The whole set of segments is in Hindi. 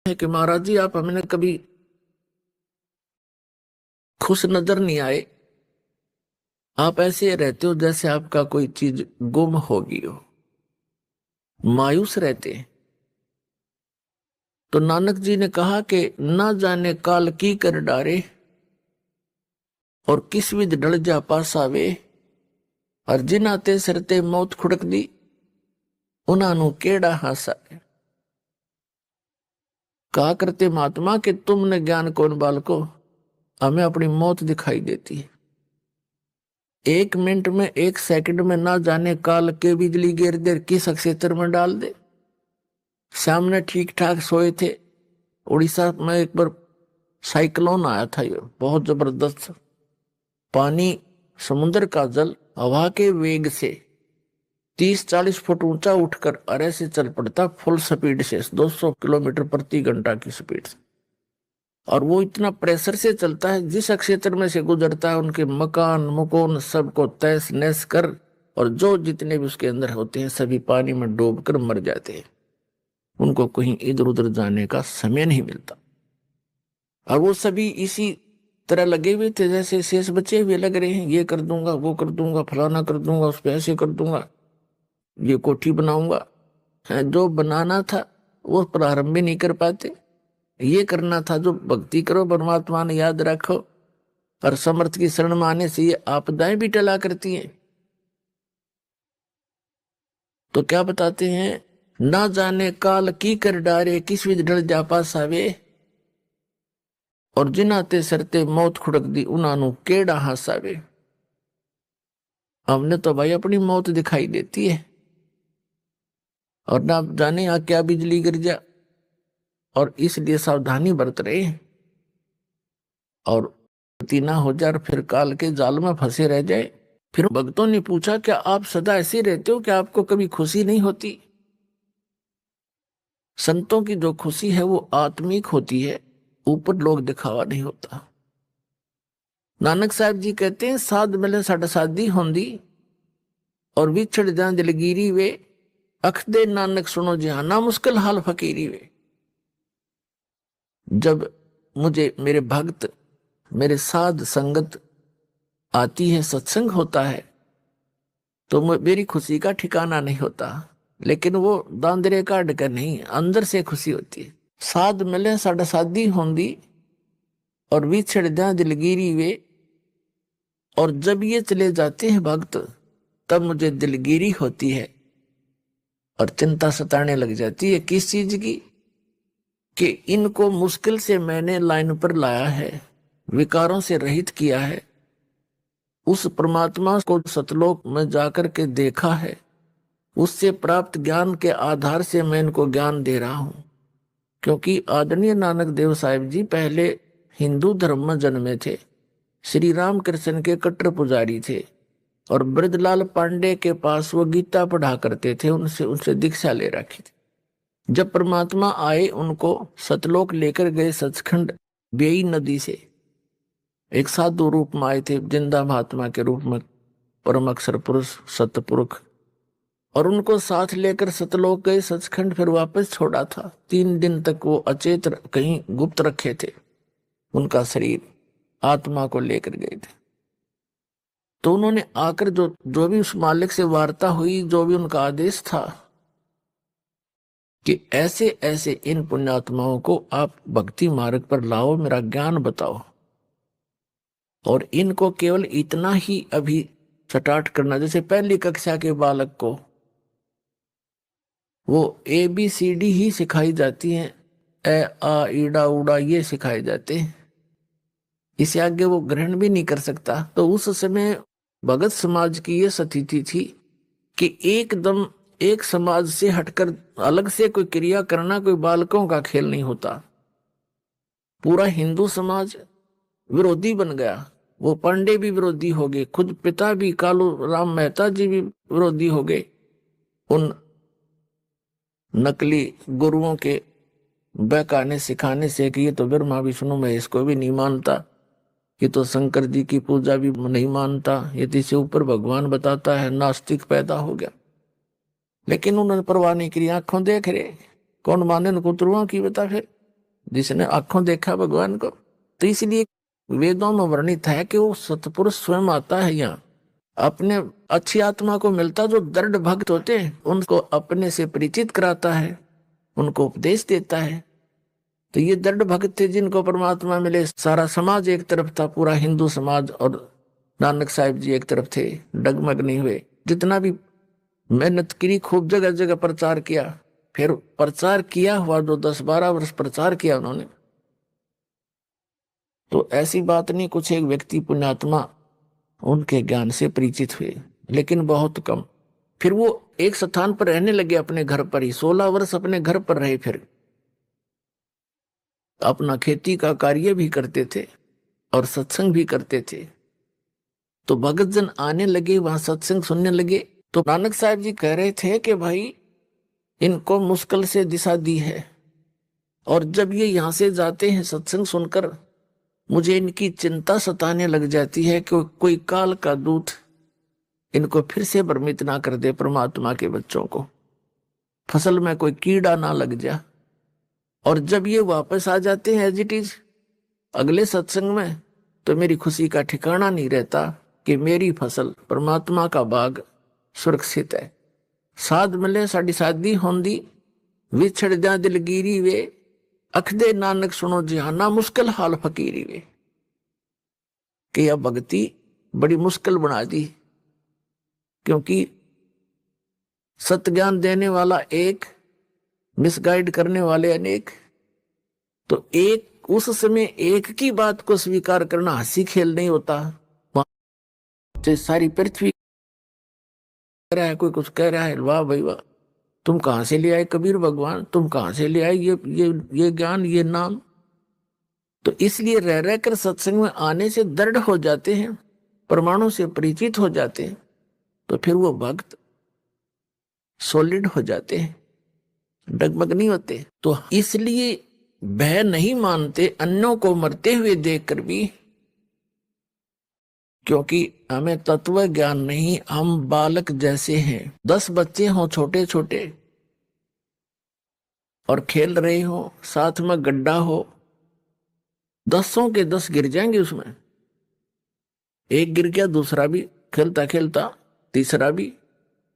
है कि महाराज जी आप हमें कभी खुश नजर नहीं आए। आप ऐसे रहते हो जैसे आपका कोई चीज गुम हो गई हो, मायूस रहते हैं। तो नानक जी ने कहा कि ना जाने काल की कर डारे और किस विध डल जा पास आवे, और जिन आते सरते मौत खुड़क दी उन्हां केड़ा हासा है। कहा करते महात्मा कि तुमने ज्ञान कौन बालको, हमें अपनी मौत दिखाई देती है। 1 मिनट में 1 सेकंड में ना जाने काल के बिजली गिर दे किस क्षेत्र में डाल दे। सामने ठीक ठाक सोए थे, उड़ीसा में एक बार साइक्लोन आया था, ये बहुत जबरदस्त। पानी, समुद्र का जल हवा के वेग से 30-40 फुट ऊंचा उठकर अरे से चल पड़ता फुल स्पीड से, 200 किलोमीटर प्रति घंटा की स्पीड से। और वो इतना प्रेशर से चलता है, जिस क्षेत्र में से गुजरता है उनके मकान मुकोन सबको तहस नहस कर, और जो जितने भी उसके अंदर होते हैं सभी पानी में डूबकर मर जाते हैं। उनको कहीं इधर उधर जाने का समय नहीं मिलता। और वो सभी इसी तरह लगे हुए थे जैसे शेष बचे हुए लग रहे हैं, ये कर दूंगा, वो कर दूंगा, फलाना कर दूंगा, उस पे ऐसे कर दूंगा, ये कोठी बनाऊंगा। जो बनाना था वो प्रारंभ भी नहीं कर पाते। ये करना था जो भक्ति करो, परमात्मा ने याद रखो, और समर्थ की शरण में आने से ये आपदाएं भी टला करती हैं। तो क्या बताते हैं, ना जाने काल की कर डारे किस विध डल जा पास आवे, और जिनाते सरते मौत खुड़क दी उन्हां केड़ा हासावे। हमने तो भाई अपनी मौत दिखाई देती है, और ना जाने यहाँ क्या बिजली गिर जा, और इसलिए सावधानी बरत रहे हैं। और गति ना हो जाए, फिर काल के जाल में फंसे रह जाए। फिर भक्तों ने पूछा क्या आप सदा ऐसे रहते हो, क्या आपको कभी खुशी नहीं होती? संतों की जो खुशी है वो आत्मिक होती है, ऊपर लोग दिखावा नहीं होता। नानक साहब जी कहते हैं, साध मिले साढ़ा साधी होंदी और विछड़ जाए दिलगिरी वे, अख दे नानक सुनो जहाना मुश्किल हाल फकीरी वे। जब मुझे मेरे भक्त, मेरे साध संगत आती है, सत्संग होता है, तो मेरी खुशी का ठिकाना नहीं होता। लेकिन वो दांदरे काट कर नहीं, अंदर से खुशी होती है। साध मिले साढ़ा साधी होंदी और विछड़ जाए दिलगिरी वे, और जब ये चले जाते हैं भक्त तब मुझे दिलगिरी होती है और चिंता सताने लग जाती है। किस चीज की? कि इनको मुश्किल से मैंने लाइन पर लाया है, विकारों से रहित किया है, उस परमात्मा को सतलोक में जाकर के देखा है, उससे प्राप्त ज्ञान के आधार से मैं इनको ज्ञान दे रहा हूं। क्योंकि आदरणीय नानक देव साहिब जी पहले हिंदू धर्म में जन्मे थे, श्री राम कृष्ण के कट्टर पुजारी थे, और ब्रजलाल पांडे के पास वो गीता पढ़ा करते थे, उनसे दीक्षा ले रखी थी। जब परमात्मा आए उनको सतलोक लेकर गए, सचखंड बेई नदी से एक साधु रूप में आए थे, जिंदा महात्मा के रूप में, परम अक्षर पुरुष सतपुरुष, और उनको साथ लेकर सतलोक गए सचखंड, फिर वापस छोड़ा था। 3 दिन तक वो अचेत कहीं गुप्त रखे थे, उनका शरीर आत्मा को लेकर गए थे। तो उन्होंने आकर जो भी उस मालिक से वार्ता हुई, जो भी उनका आदेश था कि ऐसे ऐसे इन पुण्यात्माओं को आप भक्ति मार्ग पर लाओ, मेरा ज्ञान बताओ, और इनको केवल इतना ही अभी स्टार्ट करना, जैसे पहली कक्षा के बालक को वो ABCD ही सिखाई जाती है, ए आ ईड़ा उड़ा ये सिखाए जाते हैं, इसे आगे वो ग्रहण भी नहीं कर सकता। तो उस समय भगत समाज की ये स्थिति थी कि एकदम एक समाज से हटकर अलग से कोई क्रिया करना कोई बालकों का खेल नहीं होता। पूरा हिंदू समाज विरोधी बन गया, वो पांडे भी विरोधी हो गए, खुद पिता भी कालू राम मेहता जी भी विरोधी हो गए उन नकली गुरुओं के बहकाने सिखाने से कि ये तो ब्रह्मा विष्णु महेश को भी नहीं मानता, ये तो शंकर जी की पूजा भी नहीं मानता, ये तो इससे ऊपर भगवान बताता है, नास्तिक पैदा हो गया। लेकिन उन्होंने परवाह नहीं करी, आंखों देख रहे, कौन माने उनको तुरुआ की बता। फिर जिसने आंखों देखा भगवान को। तो इसलिए वेदों में वर्णित है कि वो सतपुरुष स्वयं आता है यहाँ, अपने अच्छी आत्मा को मिलता, जो दृढ़ भक्त होते हैं उनको अपने से परिचित कराता है, उनको उपदेश देता है। तो ये दृढ़ भक्त थे जिनको परमात्मा मिले। सारा समाज एक तरफ था, पूरा हिंदू समाज, और नानक साहिब जी एक तरफ थे, डगमग नहीं हुए। जितना भी मेहनत करी, खूब जगह जगह प्रचार किया, फिर प्रचार किया हुआ जो 10-12 वर्ष प्रचार किया उन्होंने, तो ऐसी बात नहीं, कुछ एक व्यक्ति पुण्यात्मा उनके ज्ञान से परिचित हुए, लेकिन बहुत कम। फिर वो एक स्थान पर रहने लगे, अपने घर पर ही 16 वर्ष अपने घर पर रहे, फिर अपना खेती का कार्य भी करते थे और सत्संग भी करते थे। तो भगत जन आने लगे, वहां सत्संग सुनने लगे। तो नानक साहब जी कह रहे थे कि भाई इनको मुश्किल से दिशा दी है, और जब ये यहां से जाते हैं सत्संग सुनकर, मुझे इनकी चिंता सताने लग जाती है कि कोई काल का दूत इनको फिर से भ्रमित ना कर दे, परमात्मा के बच्चों को फसल में कोई कीड़ा ना लग जा। और जब ये वापस आ जाते हैं एज इट इज अगले सत्संग में, तो मेरी खुशी का ठिकाना नहीं रहता कि मेरी फसल, परमात्मा का बाग सुरक्षित है। साध मिले साड़ी शादी होंदी, विछड़ जा दिलगिरी वे, अखदे नानक सुनो जिहाना, मुश्किल हाल फकीरी वे। कि यह भक्ति बड़ी मुश्किल बना दी, क्योंकि सत्य ज्ञान देने वाला एक, मिसगाइड करने वाले अनेक। तो एक, उस समय एक की बात को स्वीकार करना हंसी खेल नहीं होता। सारी पृथ्वी कह रहा है, कोई कुछ कह रहा है, वाह भाई वाह, तुम कहां से ले आए कबीर भगवान, तुम कहां से ले आए ये ज्ञान, ये नाम। तो इसलिए रह रहकर सत्संग में आने से दृढ़ हो जाते हैं, प्रमाणों से परिचित हो जाते हैं, तो फिर वो भक्त सॉलिड हो जाते हैं, डगमग नहीं होते। तो इसलिए भय नहीं मानते अन्यों को मरते हुए देखकर भी, क्योंकि हमें तत्व ज्ञान नहीं, हम बालक जैसे हैं। 10 बच्चे हों छोटे छोटे और खेल रहे हो, साथ में गड्ढा हो, 10 के 10 गिर जाएंगे उसमें। एक गिर गया, दूसरा भी खेलता खेलता, तीसरा भी,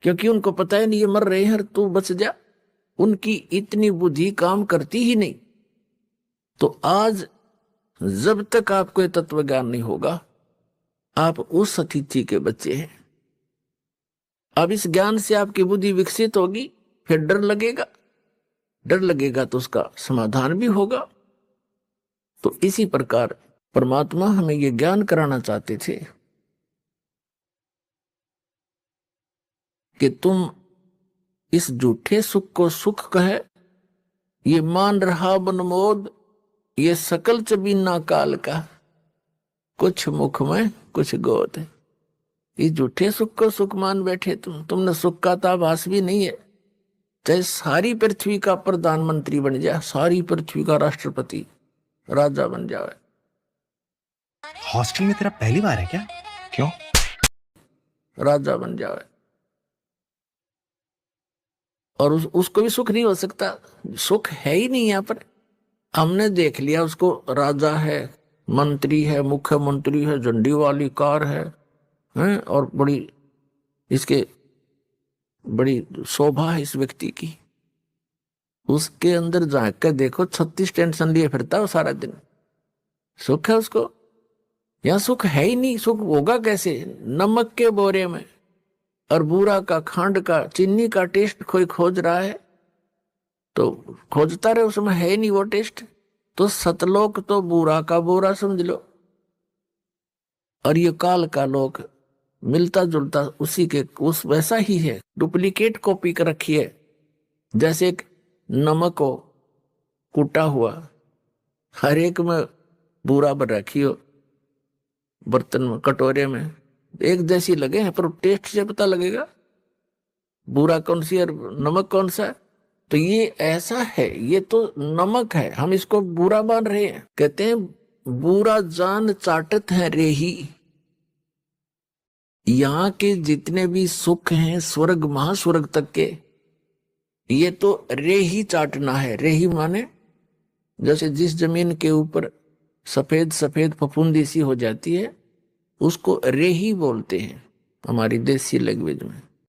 क्योंकि उनको पता है नहीं ये मर रहे हैं, तू बच जा। उनकी इतनी बुद्धि काम करती ही नहीं। तो आज जब तक आपको ये तत्व ज्ञान नहीं होगा, आप उस अतिथि के बच्चे हैं। अब इस ज्ञान से आपकी बुद्धि विकसित होगी, फिर डर लगेगा, डर लगेगा तो उसका समाधान भी होगा। तो इसी प्रकार परमात्मा हमें ये ज्ञान कराना चाहते थे कि तुम इस झूठे सुख को सुख कहे, ये मान रहा बनमोद, ये सकल चबीना काल का, कुछ मुख में कुछ गोद। इस झूठे सुख को सुख मान बैठे तुमने सुख का तो आभास भी नहीं है। चाहे सारी पृथ्वी का प्रधानमंत्री बन जाए, सारी पृथ्वी का राष्ट्रपति, राजा बन जाए। हॉस्टल में तेरा पहली बार है क्या? क्यों? राजा बन जाए, और उसको भी सुख नहीं हो सकता। सुख है ही नहीं यहाँ पर। हमने देख लिया उसको, राजा है, मंत्री है, मुख्यमंत्री है, झंडी वाली कार है, और बड़ी इसके बड़ी शोभा है इस व्यक्ति की। उसके अंदर जाकर देखो 36 टेंशन लिए फिरता है वो सारा दिन। सुख है उसको? यहाँ सुख है ही नहीं। सुख होगा कैसे? नमक के बोरे में और बूरा का, खांड का, चीनी का टेस्ट कोई खोज रहा है तो खोजता रहे, उसमें है ही नहीं वो टेस्ट। तो सतलोक तो बूरा का बोरा समझ लो, और ये काल का लोक मिलता जुलता उसी के उस वैसा ही है, डुप्लीकेट कॉपी कर रखी है। जैसे एक नमक हो कूटा हुआ, हर एक में बूरा भर रखी हो, बर्तन में, कटोरे में, एक जैसी लगे हैं, पर टेस्ट से पता लगेगा बूरा कौन सी और नमक कौन सा है। तो ये ऐसा है, ये तो नमक है, हम इसको बूरा मान रहे हैं। कहते हैं बूरा जान चाटत है रेही। यहाँ के जितने भी सुख हैं स्वर्ग महास्वर्ग तक के, ये तो रेही चाटना है। रेही माने जैसे जिस जमीन के ऊपर सफेद सफेद फफूंदी सी हो जाती है उसको रेही बोलते हैं हमारी देसी लैंग्वेज में।